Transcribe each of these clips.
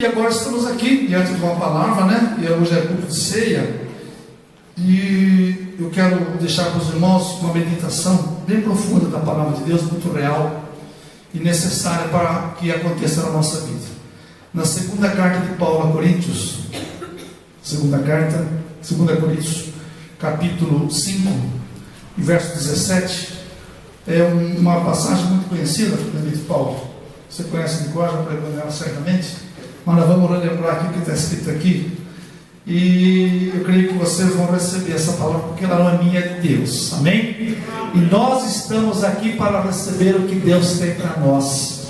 E agora estamos aqui diante de uma palavra, né? E hoje é culto de ceia. E eu quero deixar para os irmãos uma meditação bem profunda da palavra de Deus, muito real e necessária para que aconteça na nossa vida. Na segunda carta de Paulo a Coríntios, segunda Coríntios, capítulo 5, verso 17, é uma passagem muito conhecida de Paulo. Você conhece de cor, já pregou nela certamente. Mas nós vamos relembrar aqui o que está escrito aqui. E eu creio que vocês vão receber essa palavra, porque ela não é minha, é de Deus. Amém? E nós estamos aqui para receber o que Deus tem para nós.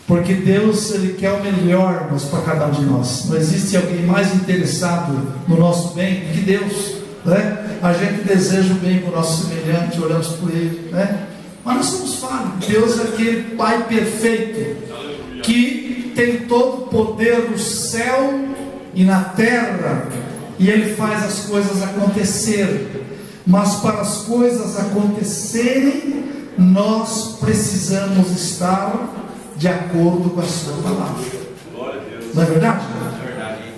Porque Deus, Ele quer o melhor para cada um de nós. Não existe alguém mais interessado no nosso bem do que Deus, né? A gente deseja o bem para o nosso semelhante, oramos por ele, né? Mas nós somos falhos. Deus é aquele Pai perfeito que tem todo o poder no céu e na terra, e Ele faz as coisas acontecer. Mas para as coisas acontecerem, nós precisamos estar de acordo com a sua palavra. Não é verdade?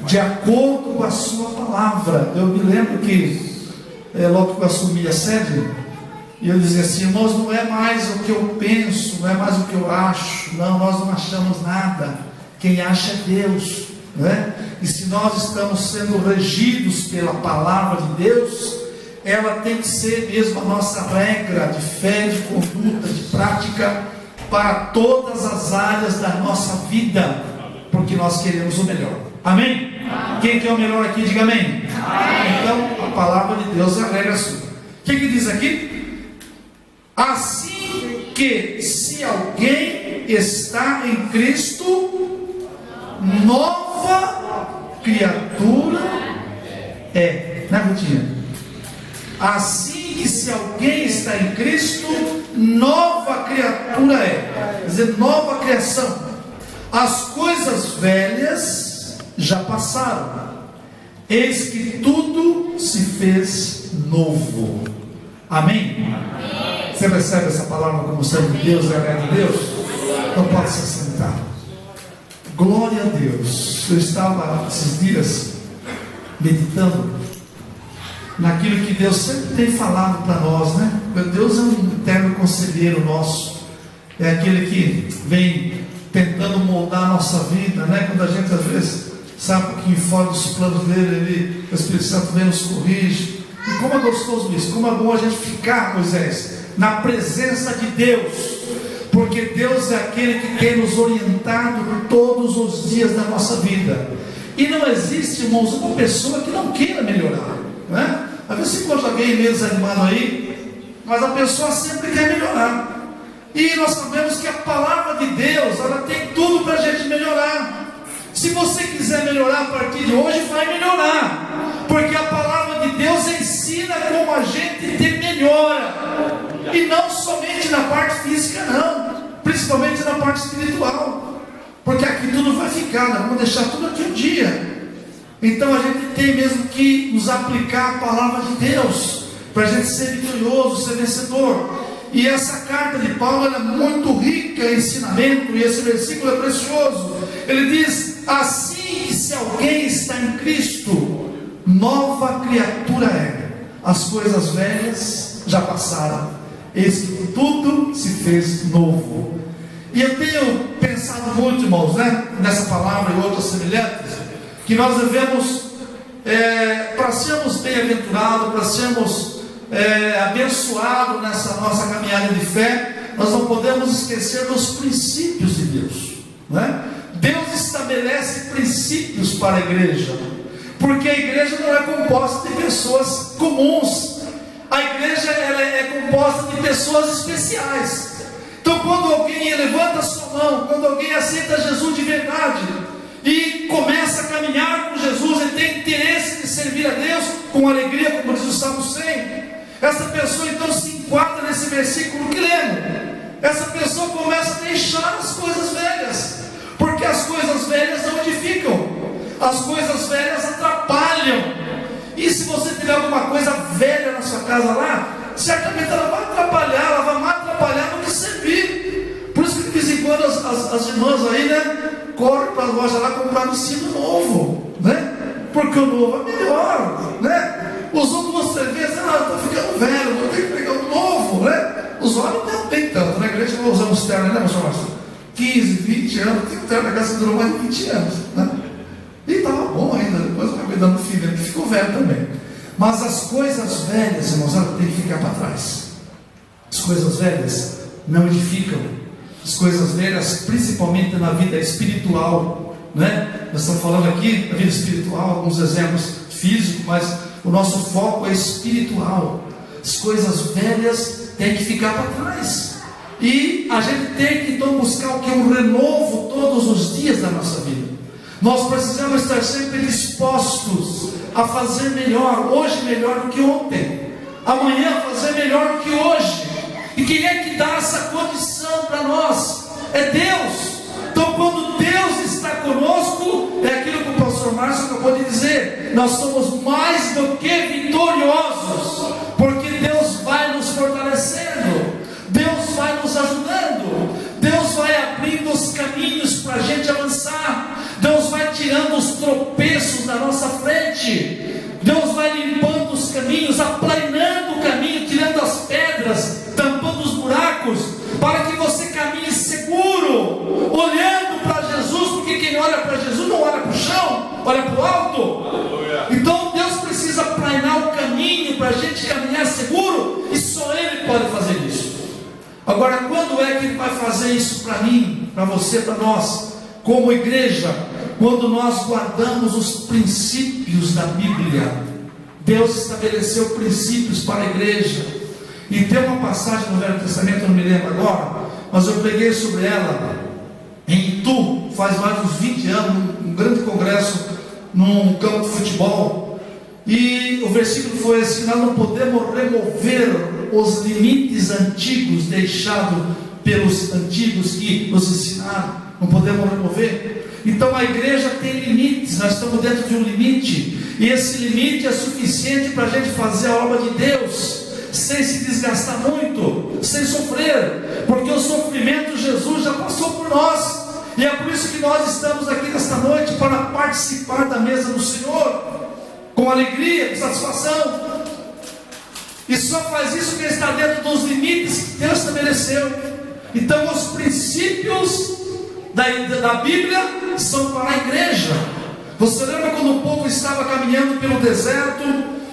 De acordo com a sua palavra. Eu me lembro que logo que eu assumi a sede, e eu dizia assim: irmãos, não é mais o que eu penso, não é mais o que eu acho. Não, nós não achamos nada. Quem acha é Deus, né? E se nós estamos sendo regidos pela palavra de Deus, ela tem que ser mesmo a nossa regra de fé, de conduta, de prática para todas as áreas da nossa vida, porque nós queremos o melhor. Amém? Amém. Quem quer o melhor aqui, diga amém. Amém. Então a palavra de Deus é a regra sua. O que diz aqui? Assim que, se alguém está em Cristo, nova criatura é. Na rotina. Assim que, se alguém está em Cristo, nova criatura é. Quer dizer, nova criação. As coisas velhas já passaram, eis que tudo se fez novo. Amém? Amém. Você recebe essa palavra como sendo de Deus, é de Deus? Então pode se sentar. Glória a Deus. Eu estava esses dias meditando naquilo que Deus sempre tem falado para nós, né? Deus é um eterno conselheiro nosso, é aquele que vem tentando moldar a nossa vida, né? Quando a gente às vezes sai um pouquinho fora dos planos dele, o Espírito Santo vem nos corrige. E como é gostoso isso, como é bom a gente ficar, Moisés, na presença de Deus, porque Deus é aquele que tem nos orientado todos os dias da nossa vida. E não existe, irmãos, uma pessoa que não queira melhorar, né? Às vezes você encontra alguém meio desanimado aí, mas a pessoa sempre quer melhorar. E nós sabemos que a palavra de Deus, ela tem tudo para a gente melhorar. Se você quiser melhorar a partir de hoje, vai melhorar, porque a palavra de Deus ensina como a gente ter melhora, e não somente na parte física, não, principalmente na parte espiritual, porque aqui tudo vai ficar, nós vamos deixar tudo aqui um dia. Então a gente tem mesmo que nos aplicar a palavra de Deus, para a gente ser vitorioso, ser vencedor. E essa carta de Paulo, ela é muito rica em ensinamento, e esse versículo é precioso. Ele diz: assim que, se alguém está em Cristo, nova criatura é. As coisas velhas já passaram, eis que tudo se fez novo. E eu tenho pensado muito, irmãos, né, nessa palavra e outras semelhantes, que nós devemos, para sermos bem-aventurados, para sermos abençoados nessa nossa caminhada de fé, nós não podemos esquecer dos princípios de Deus, né? Deus estabelece princípios para a igreja, porque a igreja não é composta de pessoas comuns, a igreja ela é composta de pessoas especiais. Então quando alguém levanta a sua mão, quando alguém aceita Jesus de verdade e começa a caminhar com Jesus e tem interesse de servir a Deus com alegria, como diz o Salmo 100, essa pessoa então se enquadra nesse versículo que lemos. Essa pessoa começa a deixar as coisas velhas, porque as coisas velhas não edificam, as coisas velhas atrapalham. E se você tiver alguma coisa velha na sua casa lá, certamente ela vai atrapalhar, ela vai mais atrapalhar do que servir. Por isso que de vez em quando as irmãs aí, né, corre para a loja lá comprar vestido novo, né? Porque o novo é melhor, né? Usou 2, 3 vezes, estou ficando velho, vou ter que pegar um novo, né? Os homens não tem tanto, na igreja nós usamos terno, né, pastor Márcio? 15, 20 anos, tem terno na casa que durou mais de 20 anos, né? E estava bom ainda, depois eu acabei dando filho, que ficou velho também. Mas as coisas velhas, irmãos, elas têm que ficar para trás. As coisas velhas não edificam. As coisas velhas, principalmente na vida espiritual, né? Nós estamos falando aqui da vida espiritual, alguns exemplos físicos, mas o nosso foco é espiritual. As coisas velhas têm que ficar para trás. E a gente tem que então buscar o que? Um renovo todos os dias da nossa vida. Nós precisamos estar sempre dispostos a fazer melhor, hoje melhor do que ontem, amanhã fazer melhor do que hoje. E quem é que dá essa condição para nós? É Deus. Então quando Deus está conosco, é aquilo que o pastor Márcio acabou de dizer, nós somos mais do que vitoriosos, porque Deus vai nos fortalecendo, Deus vai nos ajudando, Deus vai abrindo os caminhos para a gente avançar, Deus vai tirando os tropeços da nossa frente, Deus vai limpando os caminhos, aplanando o caminho, tirando as pedras, tampando os buracos, para que você caminhe seguro, olhando para Jesus, porque quem olha para Jesus não olha para o chão, olha para o alto. Então Deus precisa aplanar o caminho para a gente caminhar seguro, e só Ele pode fazer isso. Agora, quando é que Ele vai fazer isso para mim, para você, para nós, como igreja? Quando nós guardamos os princípios da Bíblia. Deus estabeleceu princípios para a igreja, e tem uma passagem no Velho Testamento, eu não me lembro agora, mas eu preguei sobre ela em Itu, faz mais uns 20 anos, um grande congresso num campo de futebol, e o versículo foi esse: nós não podemos remover os limites antigos deixados pelos antigos que nos ensinaram, não podemos remover. Então a igreja tem limites, nós estamos dentro de um limite, e esse limite é suficiente para a gente fazer a obra de Deus, sem se desgastar muito, sem sofrer, porque o sofrimento Jesus já passou por nós, e é por isso que nós estamos aqui nesta noite, para participar da mesa do Senhor, com alegria, com satisfação, e só faz isso quem está dentro dos limites que Deus estabeleceu. Então os princípios da Bíblia são para a igreja. Você lembra quando o povo estava caminhando pelo deserto,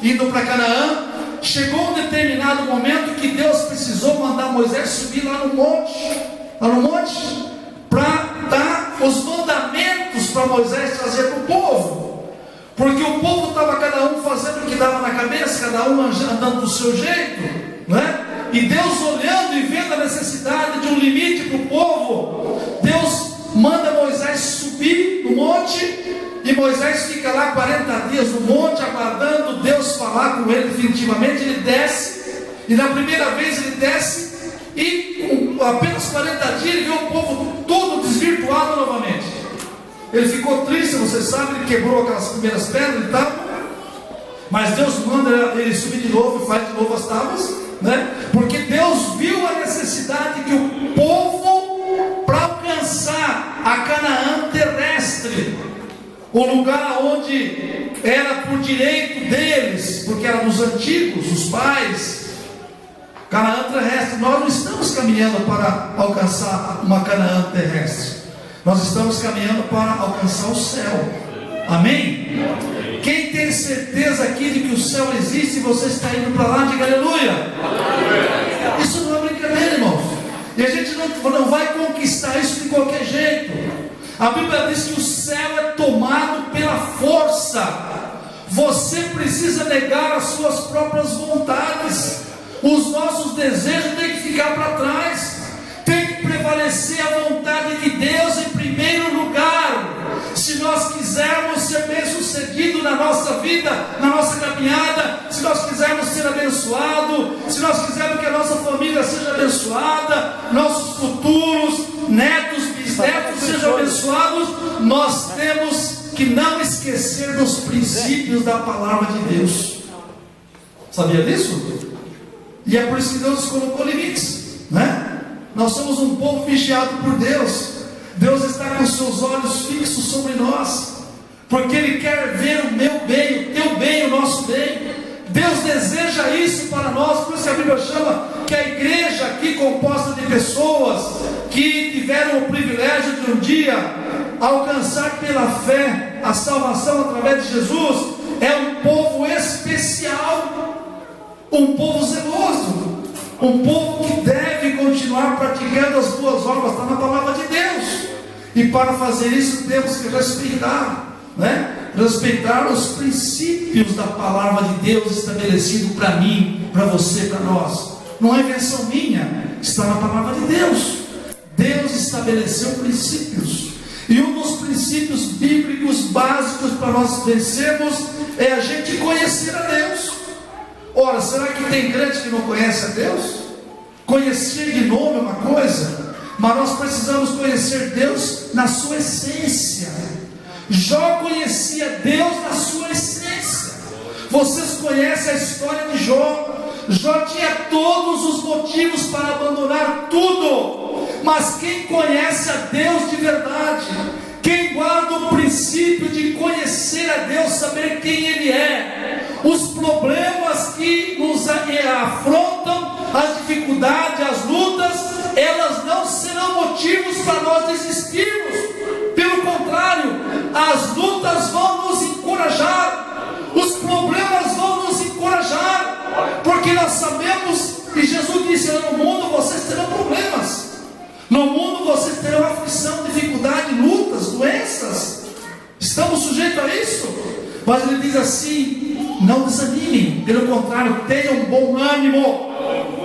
indo para Canaã? Chegou um determinado momento que Deus precisou mandar Moisés subir lá no monte, para dar os mandamentos para Moisés trazer para o povo, porque o povo estava cada um fazendo o que dava na cabeça, cada um andando do seu jeito, né? E Deus olhando e vendo a necessidade de um limite para o povo, Deus manda Moisés subir no monte, e Moisés fica lá 40 dias no monte, aguardando Deus falar com ele definitivamente. Ele desce, e na primeira vez ele desce, e com apenas 40 dias ele vê o povo todo desvirtuado novamente. Ele ficou triste, você sabe, ele quebrou aquelas primeiras pedras e tal, mas Deus manda ele subir de novo e faz de novo as tábuas, né? Porque Deus viu a necessidade que o povo, para alcançar a Canaã terrestre, o lugar onde era por direito deles, porque era dos antigos, os pais, Canaã terrestre. Nós não estamos caminhando para alcançar uma Canaã terrestre, nós estamos caminhando para alcançar o céu. Amém? Quem tem certeza aqui de que o céu existe e você está indo para lá, diga aleluia. Isso não é brincadeira, irmãos, e a gente não vai conquistar isso de qualquer jeito. A Bíblia diz que o céu é tomado pela força. Você precisa negar as suas próprias vontades. Os nossos desejos têm que ficar para trás. Tem que prevalecer a vontade de Deus em primeiro lugar. Se nós quisermos ser bem-sucedidos na nossa vida, na nossa caminhada, se nós quisermos ser abençoados, se nós quisermos que a nossa família seja abençoada, nossos futuros netos, bisnetos sejam abençoados, nós temos que não esquecer dos princípios da palavra de Deus. Sabia disso? E é por isso que Deus colocou limites, né? Nós somos um povo vigiado por Deus. Deus está com seus olhos fixos sobre nós, porque Ele quer ver o meu bem, o teu bem, o nosso bem. Deus deseja isso para nós. Por isso que a Bíblia chama que a igreja aqui, composta de pessoas que tiveram o privilégio de um dia alcançar pela fé a salvação através de Jesus, é um povo especial, um povo zeloso, um povo que deve continuar praticando as boas obras. Está na palavra de Deus, e para fazer isso temos que respeitar, respeitar os princípios da palavra de Deus estabelecido para mim, para você, para nós. Não é invenção minha, está na palavra de Deus. Deus estabeleceu princípios, e um dos princípios bíblicos básicos para nós vencermos é a gente conhecer a Deus. Ora, será que tem crente que não conhece a Deus? Conhecer de nome é uma coisa, mas nós precisamos conhecer Deus na sua essência. Jó conhecia Deus na sua essência. Vocês conhecem a história de Jó. Jó tinha todos os motivos para abandonar tudo, mas quem conhece a Deus de verdade, quem guarda o princípio de conhecer a Deus, saber quem Ele é, os problemas que nos afrontam, as dificuldades, as lutas, elas não serão motivos para nós desistirmos. Pelo contrário, as lutas vão nos encorajar, os problemas vão nos encorajar, porque nós sabemos, e Jesus disse: no mundo vocês terão problemas, no mundo vocês terão aflição, dificuldade, lutas, doenças, estamos sujeitos a isso. Mas Ele diz assim: não desanimem, pelo contrário, tenham bom ânimo,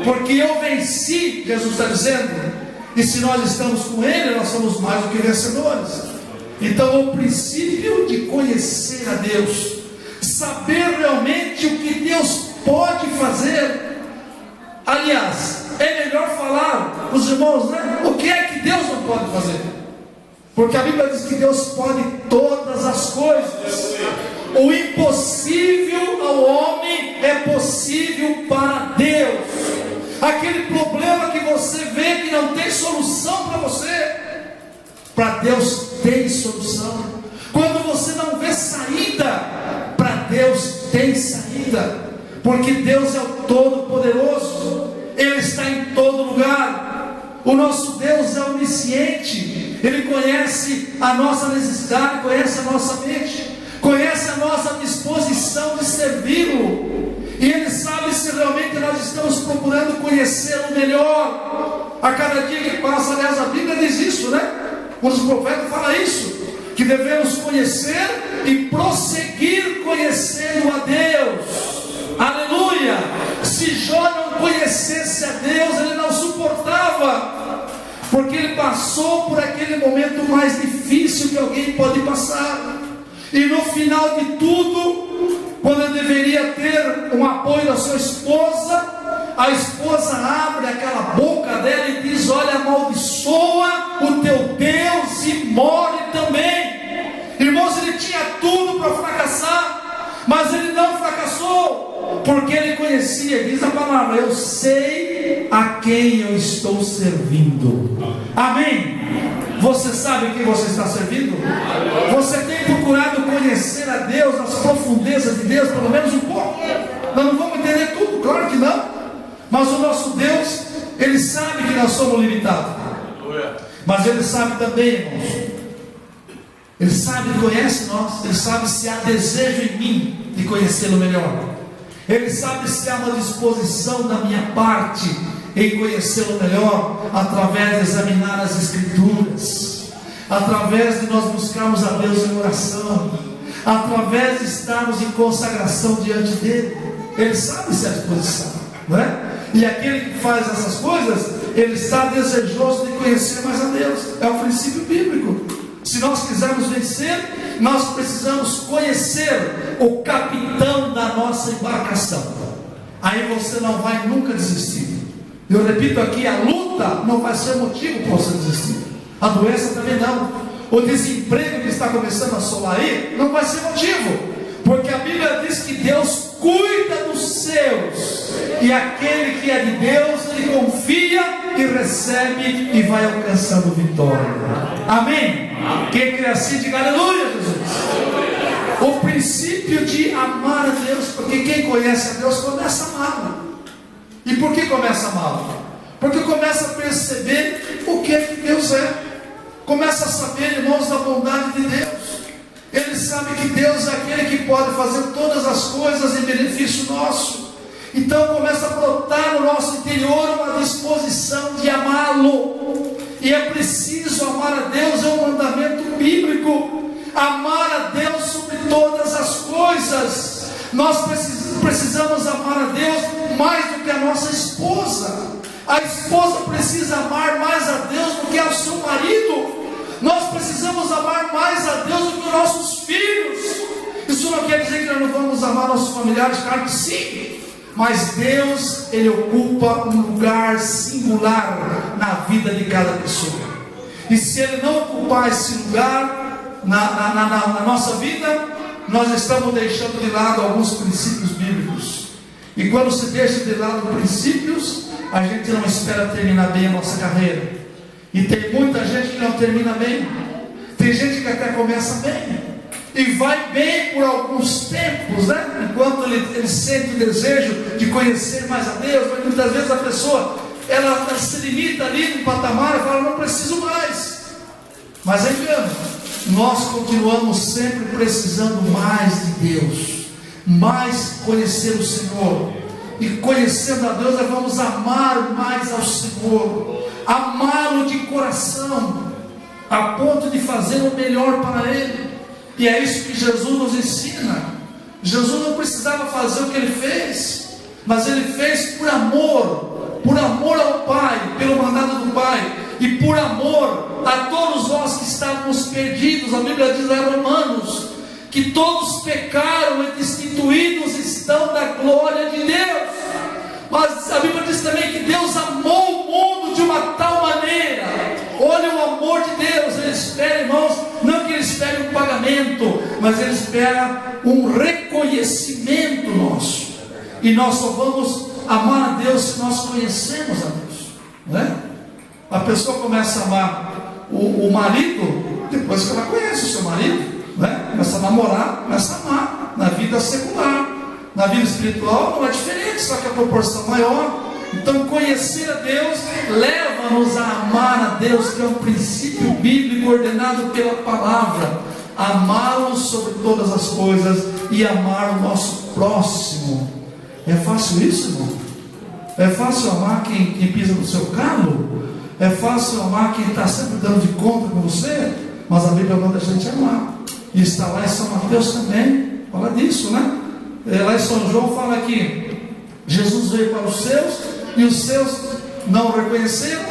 porque eu venci. Jesus está dizendo, e se nós estamos com Ele, nós somos mais do que vencedores. Então, o princípio de conhecer a Deus, saber realmente o que Deus pode fazer. Aliás, é melhor falar para os irmãos, o que é que Deus não pode fazer, porque a Bíblia diz que Deus pode todas as coisas. O impossível ao homem é possível para Deus. Aquele problema que você vê que não tem solução para você, para Deus tem solução. Quando você não vê saída, para Deus tem saída, porque Deus é o Todo-Poderoso, Ele está em todo lugar. O nosso Deus é onisciente, Ele conhece a nossa necessidade, conhece a nossa mente, conhece a nossa disposição de servi-lo, e Ele sabe se realmente nós estamos procurando conhecê-lo melhor a cada dia que passa. Aliás, a Bíblia diz isso, Os profetas falam isso, que devemos conhecer e prosseguir conhecendo a Deus. Aleluia! Se Jó não conhecesse a Deus, ele não suportava, porque ele passou por aquele momento mais difícil que alguém pode passar. E no final de tudo, quando ele deveria ter um apoio da sua esposa, a esposa abre aquela boca dela e diz: olha, amaldiçoa o teu Deus e morre também. Irmãos, ele tinha tudo para fracassar, mas ele não fracassou, porque ele conhecia, diz a palavra: eu sei a quem eu estou servindo. Amém? Você sabe a quem você está servindo? Você tem procurado conhecer a Deus, as profundezas de Deus, pelo menos um pouco? Nós não vamos entender tudo, claro que não, mas o nosso Deus, Ele sabe que nós somos limitados, mas Ele sabe também, irmãos, Ele sabe e conhece nós. Ele sabe se há desejo em mim de conhecê-lo melhor, Ele sabe se há uma disposição da minha parte em conhecê-lo melhor, através de examinar as Escrituras, através de nós buscarmos a Deus em oração, através de estarmos em consagração diante dEle. Ele sabe se há disposição, E aquele que faz essas coisas, ele está desejoso de conhecer mais a Deus. É um princípio bíblico. Se nós quisermos vencer, nós precisamos conhecer o capitão da nossa embarcação. Aí você não vai nunca desistir. Eu repito aqui, a luta não vai ser motivo para você desistir. A doença também não. O desemprego que está começando a assolar aí não vai ser motivo, porque a Bíblia diz que Deus cuida dos seus, e aquele que é de Deus, ele confia e recebe e vai alcançando vitória. Amém? Quem crê assim, diga aleluia, Jesus. O princípio de amar a Deus, porque quem conhece a Deus começa a amá-lo. E por que começa a amá-lo? Porque começa a perceber o que Deus é. Começa a saber, irmãos, da bondade de Deus. Ele sabe que Deus é aquele que pode fazer todas as coisas em benefício nosso. Então começa a brotar no nosso interior uma disposição de amá-lo. E é preciso amar a Deus, é um mandamento bíblico. Amar a Deus sobre todas as coisas. Nós precisamos amar a Deus mais do que a nossa esposa. A esposa precisa amar mais a Deus do que ao seu marido. Nós precisamos amar mais a Deus do que os nossos filhos. Isso não quer dizer que nós não vamos amar nossos familiares, claro que sim. Mas Deus, Ele ocupa um lugar singular na vida de cada pessoa. E se Ele não ocupar esse lugar na nossa vida, nós estamos deixando de lado alguns princípios bíblicos. E quando se deixa de lado princípios, a gente não espera terminar bem a nossa carreira. E tem muita gente que não termina bem. Tem gente que até começa bem e vai bem por alguns tempos, né? Enquanto ele sente o desejo de conhecer mais a Deus. Mas muitas vezes a pessoa ela se limita ali no patamar e fala, não preciso mais. Mas é engano. Nós continuamos sempre precisando mais de Deus, mais conhecer o Senhor. E conhecendo a Deus, nós vamos amar mais ao Senhor, amá-lo de coração, a ponto de fazer o melhor para Ele. E é isso que Jesus nos ensina. Jesus não precisava fazer o que Ele fez, mas Ele fez por amor ao Pai, pelo mandado do Pai, e por amor a todos nós que estávamos perdidos. A Bíblia diz lá em Romanos, que todos pecaram e destituídos estão da glória de Deus. Mas a Bíblia diz também que Deus amou o mundo de uma tal maneira. Olha o amor de Deus. Ele espera, irmãos, não que Ele espere um pagamento, mas Ele espera um reconhecimento nosso. E nós só vamos amar a Deus se nós conhecemos a Deus, não é? A pessoa começa a amar o marido depois que ela conhece o seu marido, né? Começa a namorar, começa a amar. Na vida secular, na vida espiritual não é diferente, só que a proporção maior. Então conhecer a Deus leva-nos a amar a Deus, que é um princípio bíblico ordenado pela palavra. Amá-lo sobre todas as coisas e amar o nosso próximo. É fácil isso, irmão? É fácil amar quem pisa no seu calo? É fácil amar quem está sempre dando de conta com você? Mas a Bíblia manda a gente amar. E está lá em São Mateus também, fala disso, né? Lá em São João fala que Jesus veio para os seus, e os seus não o reconheceram,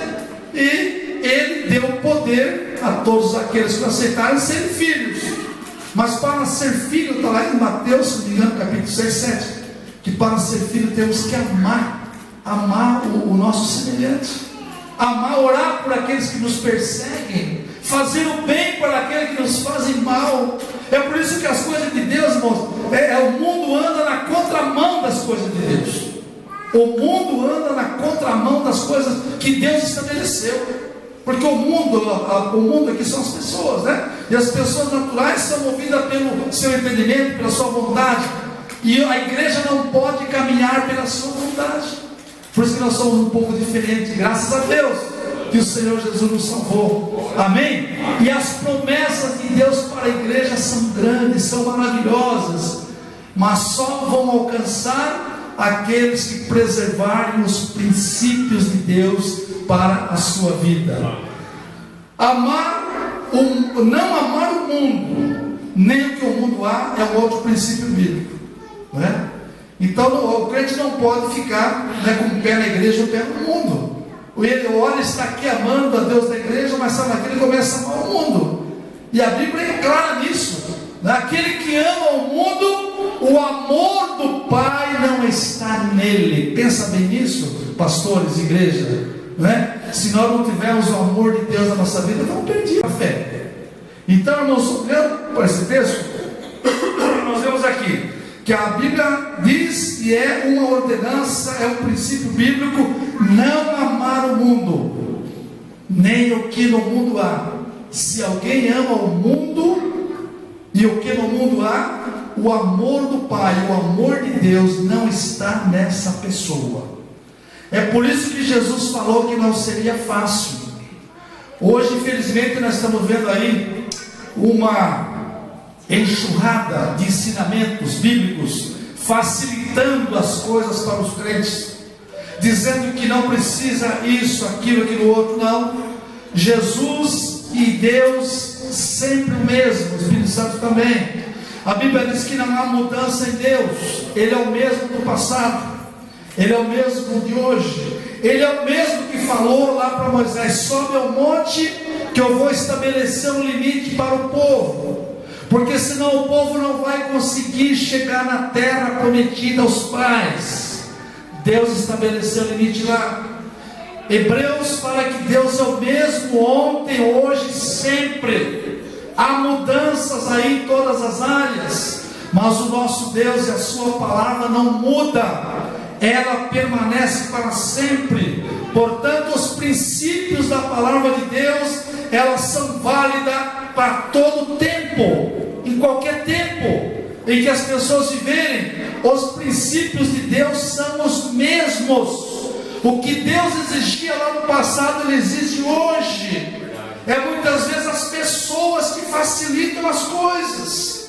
e Ele deu poder a todos aqueles que o aceitaram serem filhos. Mas para ser filho, está lá em Mateus, se não me engano, capítulo 6, 7, que para ser filho temos que amar o nosso semelhante, amar, orar por aqueles que nos perseguem, fazer o bem para aqueles que nos fazem mal. É por isso que as coisas de Deus, irmãos, o mundo anda na contramão das coisas de Deus. O mundo anda na contramão das coisas que Deus estabeleceu. Porque o mundo aqui são as pessoas, né? E as pessoas naturais são movidas pelo seu entendimento, pela sua vontade. E a igreja não pode caminhar pela sua vontade. Por isso que nós somos um pouco diferente, graças a Deus que o Senhor Jesus nos salvou. Amém? E as promessas de Deus para a igreja são grandes, são maravilhosas, mas só vão alcançar aqueles que preservarem os princípios de Deus para a sua vida. Não amar o mundo, nem o que o mundo há, é um outro princípio bíblico, não é? Então o crente não pode ficar, né, com o pé na igreja e o pé no mundo. Ele olha, está aqui amando a Deus da igreja, mas sabe que ele começa a amar o mundo. E a Bíblia é clara nisso. Aquele que ama o mundo, o amor do Pai não está nele. Pensa bem nisso, pastores, igreja, né? Se nós não tivermos o amor de Deus na nossa vida, estamos perdidos a fé. Então, irmãos, olhando para esse texto, nós vemos aqui que a Bíblia diz, e é uma ordenança, é um princípio bíblico: não amar o mundo, nem o que no mundo há. Se alguém ama o mundo e o que no mundo há, o amor do Pai, o amor de Deus não está nessa pessoa. É por isso que Jesus falou que não seria fácil. Hoje, infelizmente, nós estamos vendo aí uma enxurrada de ensinamentos bíblicos facilitando as coisas para os crentes, dizendo que não precisa isso, aquilo outro. Não. Jesus e Deus sempre o mesmo, o Espírito Santo também. A Bíblia diz que não há mudança em Deus. Ele é o mesmo do passado, Ele é o mesmo de hoje. Ele é o mesmo que falou lá para Moisés: sobe ao monte que eu vou estabelecer um limite para o povo, porque senão o povo não vai conseguir chegar na terra prometida aos pais. Deus estabeleceu o limite lá. Hebreus fala que Deus é o mesmo ontem, hoje, sempre. Há mudanças aí em todas as áreas, mas o nosso Deus e a sua palavra não muda, ela permanece para sempre. Portanto, os princípios da palavra de Deus, elas são válidas para todo tempo, em qualquer tempo em que as pessoas viverem. Os princípios de Deus são os mesmos. O que Deus exigia lá no passado, Ele exige hoje. É muitas vezes as pessoas que facilitam as coisas.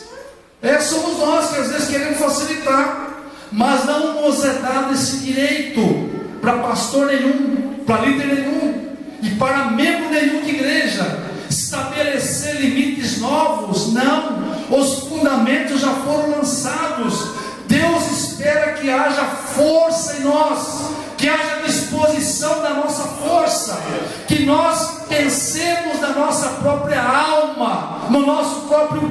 Somos nós que às vezes queremos facilitar, mas não nos é dado esse direito para pastor nenhum, para líder nenhum e para membro nenhum de igreja estabelecer limites novos. Não, os fundamentos já foram lançados. Deus espera que haja força em nós, que haja disposição da nossa força, que nós pensemos na nossa própria alma, no nosso próprio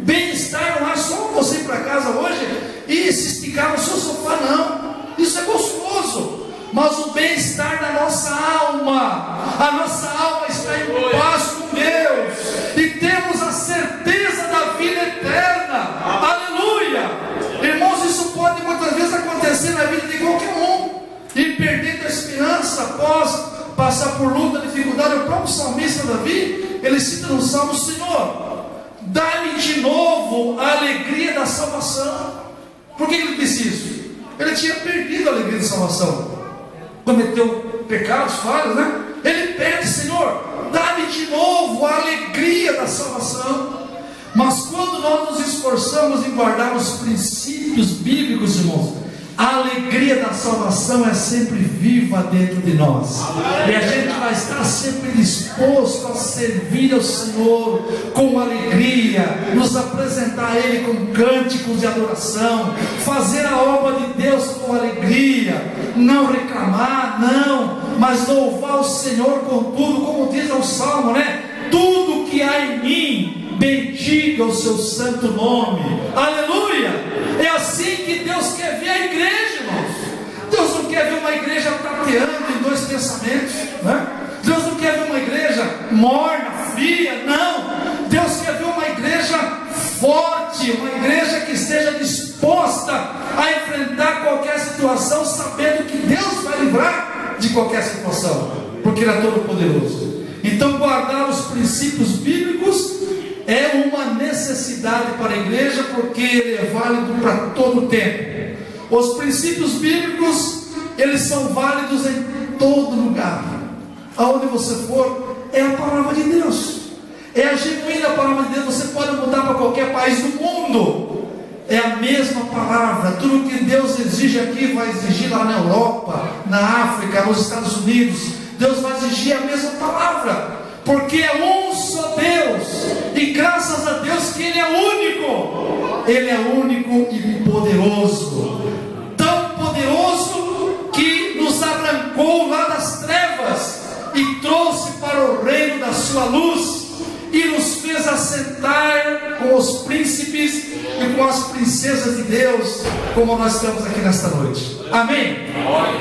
bem-estar. Não é só você ir para casa hoje e se esticar no seu sofá, não. Isso é gostoso, mas o bem-estar da nossa alma, a nossa alma está em paz com Deus, e temos a certeza da vida eterna. Aleluia! Irmãos, isso pode muitas vezes acontecer na vida de qualquer um, e perdendo a esperança após passar por luta, dificuldade. O próprio salmista Davi, ele cita no Salmo: Senhor, dá-me de novo a alegria da salvação. Por que ele disse isso? Ele tinha perdido a alegria da salvação, cometeu pecados, falhas, né? Ele pede: Senhor, dá-me de novo a alegria da salvação. Mas quando nós nos esforçamos em guardar os princípios bíblicos, irmãos, a alegria da salvação é sempre viva dentro de nós, e a gente vai estar sempre disposto a servir ao Senhor com alegria, nos apresentar a Ele com cânticos de adoração, fazer a obra de Deus com alegria, não reclamar, não, mas louvar o Senhor com tudo, como diz o Salmo, né? Tudo que há em mim, bendiga o seu santo nome. Aleluia! É assim que Deus quer ver a igreja, irmãos. Deus não quer ver uma igreja tateando em dois pensamentos, né? Deus não quer ver uma igreja morna, fria, não. Deus quer ver uma igreja forte, uma igreja que esteja disposta a enfrentar qualquer situação, sabendo que Deus vai livrar de qualquer situação, porque Ele é todo poderoso. Então, guardar os princípios bíblicos é uma necessidade para a igreja, porque ele é válido para todo o tempo. Os princípios bíblicos, eles são válidos em todo lugar. Aonde você for, é a palavra de Deus, é a genuína palavra de Deus. Você pode mudar para qualquer país do mundo, é a mesma palavra. Tudo que Deus exige aqui, vai exigir lá na Europa, na África, nos Estados Unidos. Deus vai exigir a mesma palavra, porque é um só Deus, e graças a Deus que Ele é único. Ele é único e poderoso, tão poderoso que nos arrancou lá das trevas e trouxe para o reino da sua luz, e nos fez assentar com os príncipes e com as princesas de Deus, como nós estamos aqui nesta noite. Amém?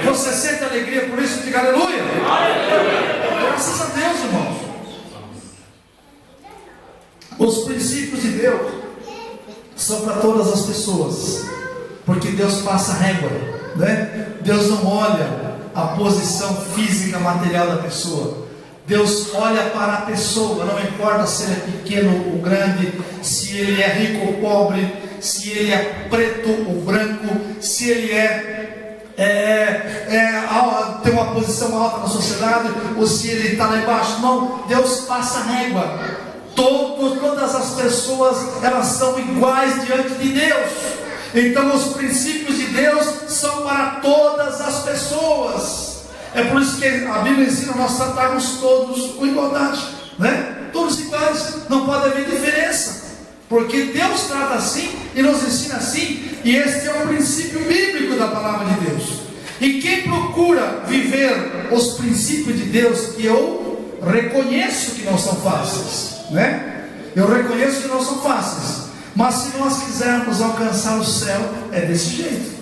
Você sente alegria por isso? Diga aleluia. Graças a Deus, irmãos. Os princípios de Deus são para todas as pessoas, porque Deus passa régua, né? Deus não olha a posição física, material da pessoa. Deus olha para a pessoa, não importa se ele é pequeno ou grande, se ele é rico ou pobre, se ele é preto ou branco, se ele tem uma posição alta na sociedade, ou se ele está lá embaixo. Não, Deus passa régua. Todas as pessoas, elas são iguais diante de Deus. Então os princípios de Deus são para todas as pessoas. É por isso que a Bíblia ensina nós tratarmos todos com igualdade, né? Todos iguais, não pode haver diferença, porque Deus trata assim e nos ensina assim, e este é o princípio bíblico da palavra de Deus. E quem procura viver os princípios de Deus, que eu reconheço que não são fáceis, né? Eu reconheço que não são fáceis, mas se nós quisermos alcançar o céu, é desse jeito.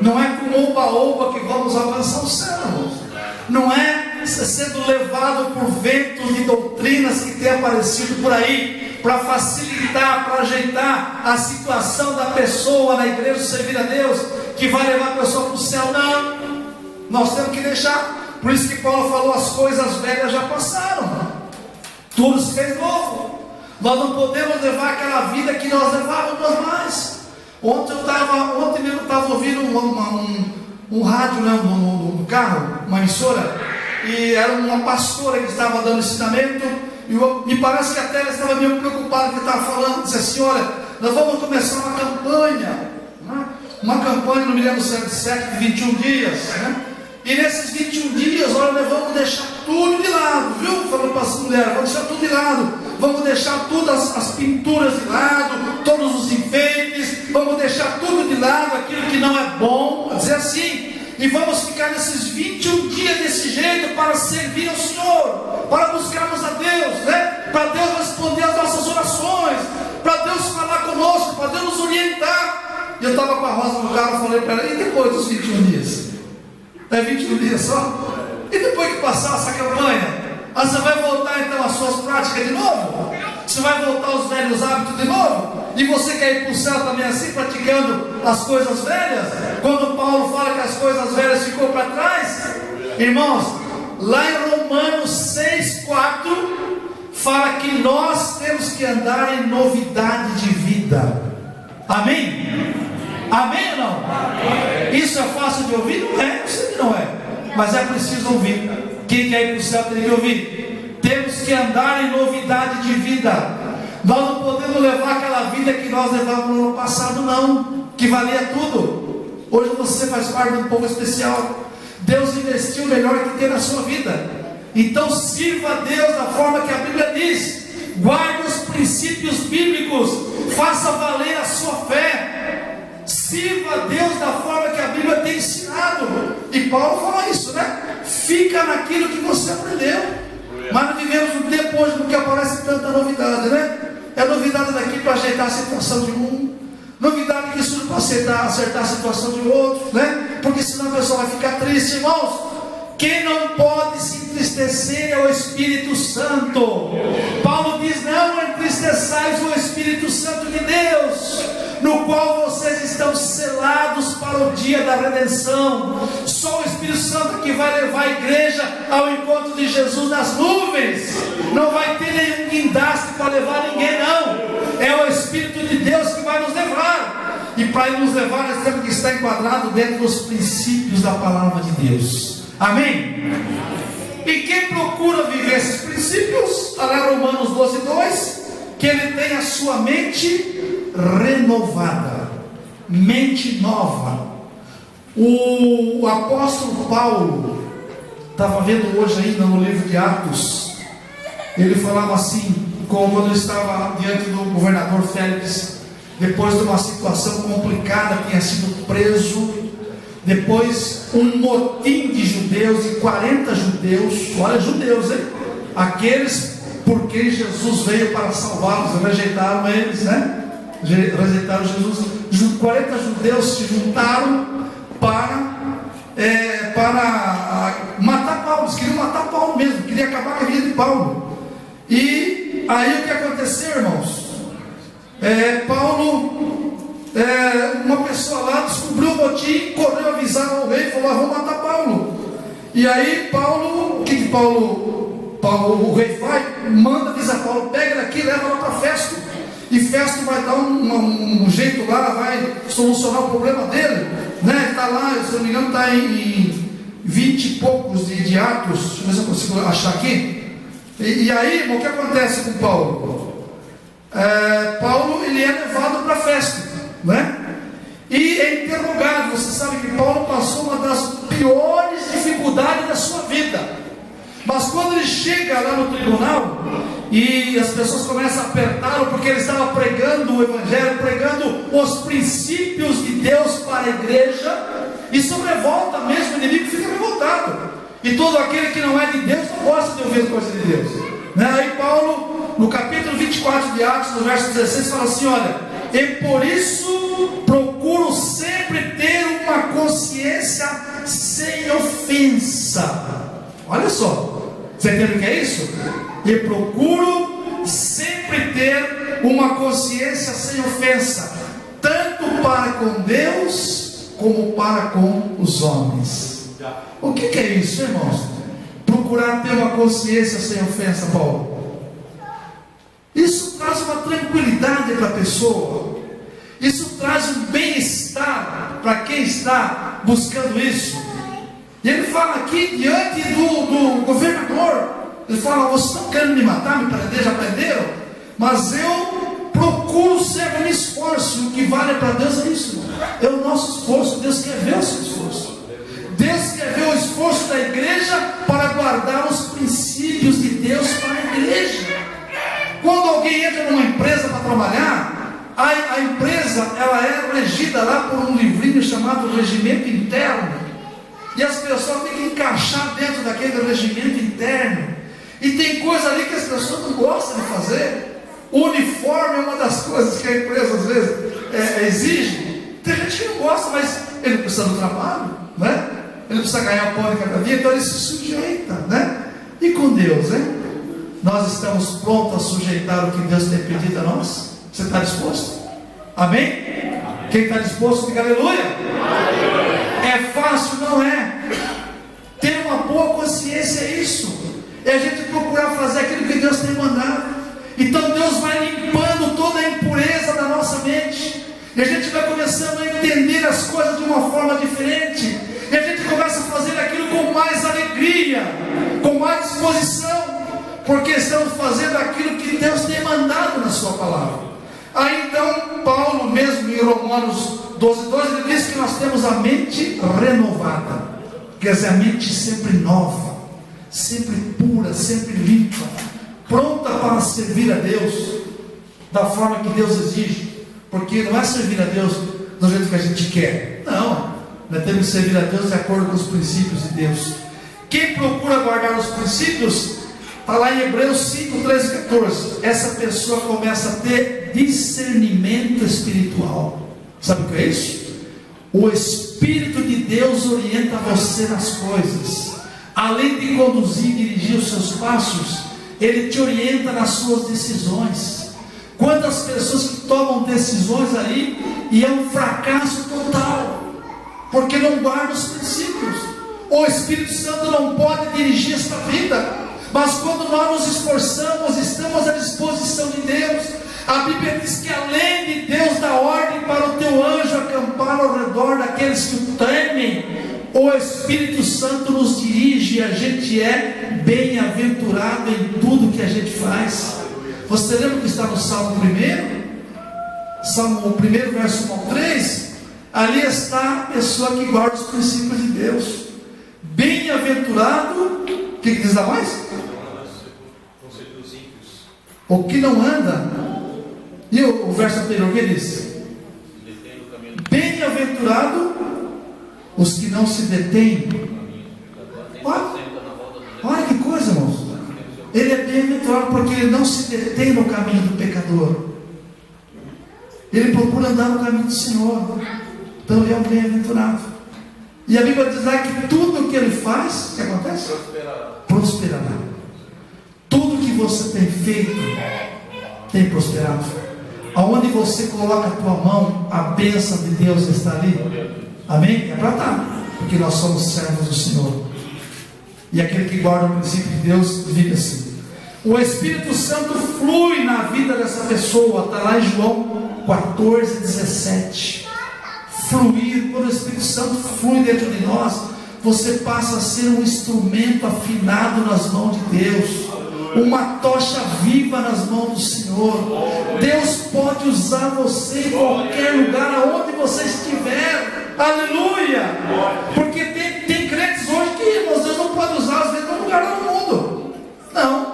Não é com oba-oba que vamos alcançar o céu, irmãos. Não é sendo levado por ventos de doutrinas que têm aparecido por aí, para facilitar, para ajeitar a situação da pessoa na igreja, servir a Deus, que vai levar a pessoa para o céu. Não, nós temos que deixar. Por isso que Paulo falou, as coisas velhas já passaram, tudo se fez novo. Nós não podemos levar aquela vida que nós levávamos mais. Ontem mesmo eu estava ouvindo um rádio, né, no carro, uma emissora, e era uma pastora que estava dando ensinamento, e me parece que até ela estava meio preocupada, que estava falando, disse assim: olha, nós vamos começar uma campanha, né? Uma campanha, não me lembro se era de 7, de 21 dias, né? E nesses 21 dias, olha, nós vamos deixar tudo de lado, viu? Falando para as mulheres, vamos deixar tudo de lado, vamos deixar todas as pinturas de lado, todos os enfeites, vamos deixar tudo de lado, aquilo que não é bom, vou dizer assim, e vamos ficar nesses 21 dias desse jeito para servir ao Senhor, para buscarmos a Deus, né? Para Deus responder às nossas orações, para Deus falar conosco, para Deus nos orientar. E eu estava com a Rosa no carro, falei para ela: e depois dos 21 dias? É 21 dias só? E depois que passar essa campanha, você vai voltar então às suas práticas de novo? Você vai voltar aos velhos hábitos de novo? E você quer ir para o céu também assim, praticando as coisas velhas? Quando Paulo fala que as coisas velhas ficou para trás, irmãos, lá em Romanos 6,4 fala que nós temos que andar em novidade de vida. Amém? Amém ou não? Amém. Isso é fácil de ouvir? Não é, eu sei que não é, mas é preciso ouvir. Quem quer ir para o céu tem que ouvir. Temos que andar em novidade de vida. Nós não podemos levar aquela vida que nós levávamos no ano passado, não, que valia tudo. Hoje você faz parte de um povo especial. Deus investiu o melhor que tem na sua vida. Então sirva a Deus da forma que a Bíblia diz. Guarde os princípios bíblicos, faça valer a sua fé. Sirva a Deus da forma que a Bíblia tem ensinado. E Paulo fala isso, né? Fica naquilo que você aprendeu. Mas nós vivemos um tempo hoje porque aparece tanta novidade, né? É novidade daqui para ajeitar a situação de um, novidade que surge para acertar a situação de outro, né? Porque senão a pessoa vai ficar triste, irmãos. Quem não pode se entristecer é o Espírito Santo. Paulo diz: não entristeçais o Espírito Santo de Deus, no qual vocês estão selados para o dia da redenção. Só o Espírito Santo que vai levar a igreja ao encontro de Jesus nas nuvens. Não vai ter nenhum guindaste para levar ninguém, não. É o Espírito de Deus que vai nos levar. E para nos levar, nós temos que estar enquadrado dentro dos princípios da palavra de Deus. Amém? E quem procura viver esses princípios, lá Romanos 12:2, que ele tem a sua mente renovada, mente nova. O apóstolo Paulo, estava vendo hoje ainda no livro de Atos, ele falava assim, como quando ele estava diante do governador Félix, depois de uma situação complicada, tinha sido preso, depois um motim de judeus, de 40 judeus, olha, judeus, hein? Aqueles por quem Jesus veio para salvá-los, rejeitaram eles, né? Rejeitaram Jesus. 40 judeus se juntaram para matar Paulo. Eles queriam matar Paulo mesmo, queriam acabar com a vida de Paulo. E aí o que aconteceu, irmãos? Paulo uma pessoa lá descobriu o motim, correu avisar ao rei, falou: vou matar Paulo. E aí Paulo, o que o rei vai? Manda avisar Paulo: pega daqui, leva lá para Festo, e Festo vai dar um jeito lá, vai solucionar o problema dele, né? Está lá, se não me engano, está em 20 e poucos de Atos. Deixa eu ver se eu consigo achar aqui. E aí, irmão, o que acontece com Paulo? Paulo, ele é levado para Festo, né? E é interrogado. Você sabe que Paulo passou uma das piores dificuldades da sua vida. Mas quando ele chega lá no tribunal e as pessoas começam a apertá-lo, porque ele estava pregando o evangelho, pregando os princípios de Deus para a igreja, isso revolta mesmo, o inimigo fica revoltado. E todo aquele que não é de Deus não gosta de ouvir coisas de Deus, né? Aí Paulo, no capítulo 24 de Atos, no verso 16, fala assim: olha, e por isso procuro sempre ter uma consciência sem ofensa. Olha só, você entende o que é isso? E procuro sempre ter uma consciência sem ofensa, tanto para com Deus como para com os homens. O que é isso, irmãos? Procurar ter uma consciência sem ofensa, Paulo. Isso traz uma tranquilidade para a pessoa. Isso traz um bem-estar para quem está buscando isso. E ele fala aqui diante do governador, ele fala: vocês estão querendo me matar, me prender, já prenderam? Mas eu procuro sempre me esforço. E o que vale para Deus é isso, irmão. É o nosso esforço. Deus quer ver o seu esforço. Deus quer ver o esforço da igreja para guardar os princípios de Deus para a igreja. Quando alguém entra numa empresa para trabalhar, a empresa, ela é regida lá por um livrinho chamado regimento interno. E as pessoas têm que encaixar dentro daquele regimento interno. E tem coisa ali que as pessoas não gostam de fazer. O uniforme é uma das coisas que a empresa às vezes exige. Tem gente que não gosta, mas ele precisa do trabalho, né? Ele precisa ganhar o pão de cada dia, então ele se sujeita, né? E com Deus, hein? Nós estamos prontos a sujeitar o que Deus tem pedido a nós? Você está disposto? Amém? Amém. Quem está disposto, diga aleluia. Aleluia. É fácil? Não é. Ter uma boa consciência é isso. É a gente procurar fazer aquilo que Deus tem mandado. Então Deus vai limpando toda a impureza da nossa mente. E a gente vai começando a entender as coisas de uma forma diferente. E a gente começa a fazer aquilo com mais alegria, com mais disposição, porque estamos fazendo aquilo que Deus tem mandado na sua palavra. Aí então, Paulo mesmo em Romanos 12:2, ele diz que nós temos a mente renovada. Quer dizer, a mente sempre nova, sempre pura, sempre limpa, pronta para servir a Deus, da forma que Deus exige. Porque não é servir a Deus do jeito que a gente quer. Não, nós temos que servir a Deus de acordo com os princípios de Deus. Quem procura guardar os princípios, está lá em Hebreus 5, 13 e 14. Essa pessoa começa a ter discernimento espiritual. Sabe o que é isso? O Espírito de Deus orienta você nas coisas. Além de conduzir e dirigir os seus passos, Ele te orienta nas suas decisões. Quantas pessoas que tomam decisões aí e é um fracasso total, porque não guardam os princípios. O Espírito Santo não pode dirigir esta vida. Mas quando nós nos esforçamos, estamos à disposição de Deus. A Bíblia diz que além de Deus dar ordem para o teu anjo acampar ao redor daqueles que o temem, o Espírito Santo nos dirige e a gente é bem-aventurado em tudo que a gente faz. Você lembra que está no Salmo 1? Salmo 1, verso 1 ao 3? Ali está a pessoa que guarda os princípios de Deus. Bem-aventurado, o que diz lá mais? O que não anda. E o verso anterior, o que diz? Bem-aventurado os que não se detêm. Olha que coisa, irmãos. Ele é bem-aventurado porque ele não se detém no caminho do pecador. Ele procura andar no caminho do Senhor. Então ele é um bem-aventurado. E a Bíblia diz lá que tudo o que ele faz, o que acontece? Prosperará. Tudo que você tem feito tem prosperado. Aonde você coloca a tua mão, a bênção de Deus está ali. Amém? É para estar, porque nós somos servos do Senhor. E aquele que guarda o princípio de Deus vive assim. O Espírito Santo flui na vida dessa pessoa. Está lá em João 14:17. Fluir, quando o Espírito Santo flui dentro de nós, você passa a ser um instrumento afinado nas mãos de Deus, uma tocha viva nas mãos do Senhor. Deus pode usar você em qualquer lugar, aonde você estiver. Aleluia! Porque tem crentes hoje que Deus não pode usar às vezes no lugar do mundo. Não.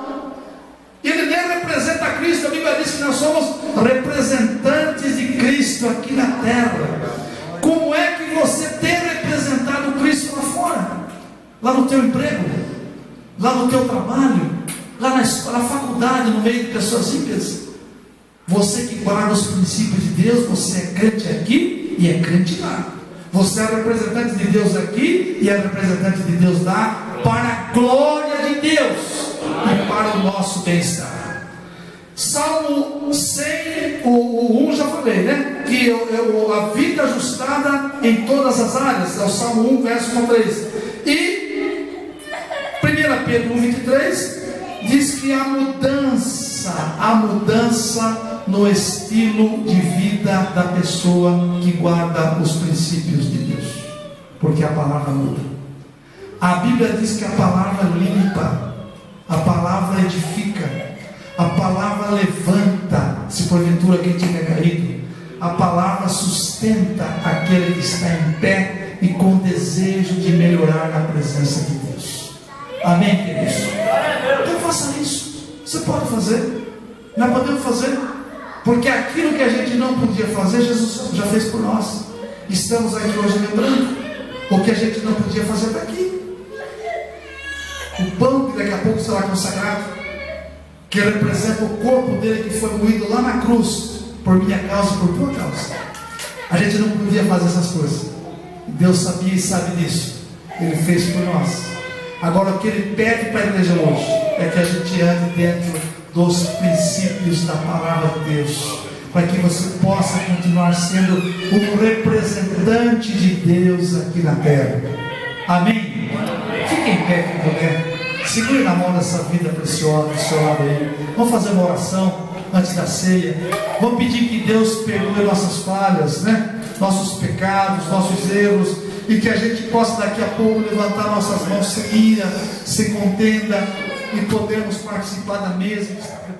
Ele nem representa Cristo. A Bíblia diz que nós somos representantes de Cristo aqui na terra. Como é que você tem representado Cristo lá fora? Lá no teu emprego, lá no teu trabalho, lá na escola, na faculdade, no meio de pessoas ímpias. Você que guarda os princípios de Deus, você é crente aqui e é crente lá. Você é representante de Deus aqui e é representante de Deus lá, para a glória de Deus e para o nosso bem-estar. Salmo 100, o 1 já falei, né? Que a vida ajustada em todas as áreas, é o Salmo 1, verso 1 a 3. E 1 Pedro 1:23 diz que a mudança no estilo de vida da pessoa que guarda os princípios de Deus, porque a palavra muda. A Bíblia diz que a palavra limpa, a palavra edifica, a palavra levanta, se porventura quem tiver caído, a palavra sustenta aquele que está em pé e com desejo de melhorar na presença de Deus. Amém, queridos? Então faça isso. Você pode fazer. Nós podemos fazer, porque aquilo que a gente não podia fazer, Jesus já fez por nós. Estamos aqui hoje lembrando o que a gente não podia fazer está aqui. O pão que daqui a pouco será consagrado, que representa o corpo dele que foi moído lá na cruz, por minha causa e por tua causa. A gente não podia fazer essas coisas. Deus sabia e sabe disso. Ele fez por nós. Agora o que ele pede para a igreja hoje é que a gente ande dentro dos princípios da palavra de Deus, para que você possa continuar sendo um representante de Deus aqui na terra. Amém? Fique em pé, quem puder. Segure na mão dessa vida preciosa do seu lado aí. Vamos fazer uma oração antes da ceia. Vamos pedir que Deus perdoe nossas falhas, né? Nossos pecados, nossos erros, e que a gente possa daqui a pouco levantar nossas mãos sem ira, sem contenda, e podermos participar da mesa que está preparada.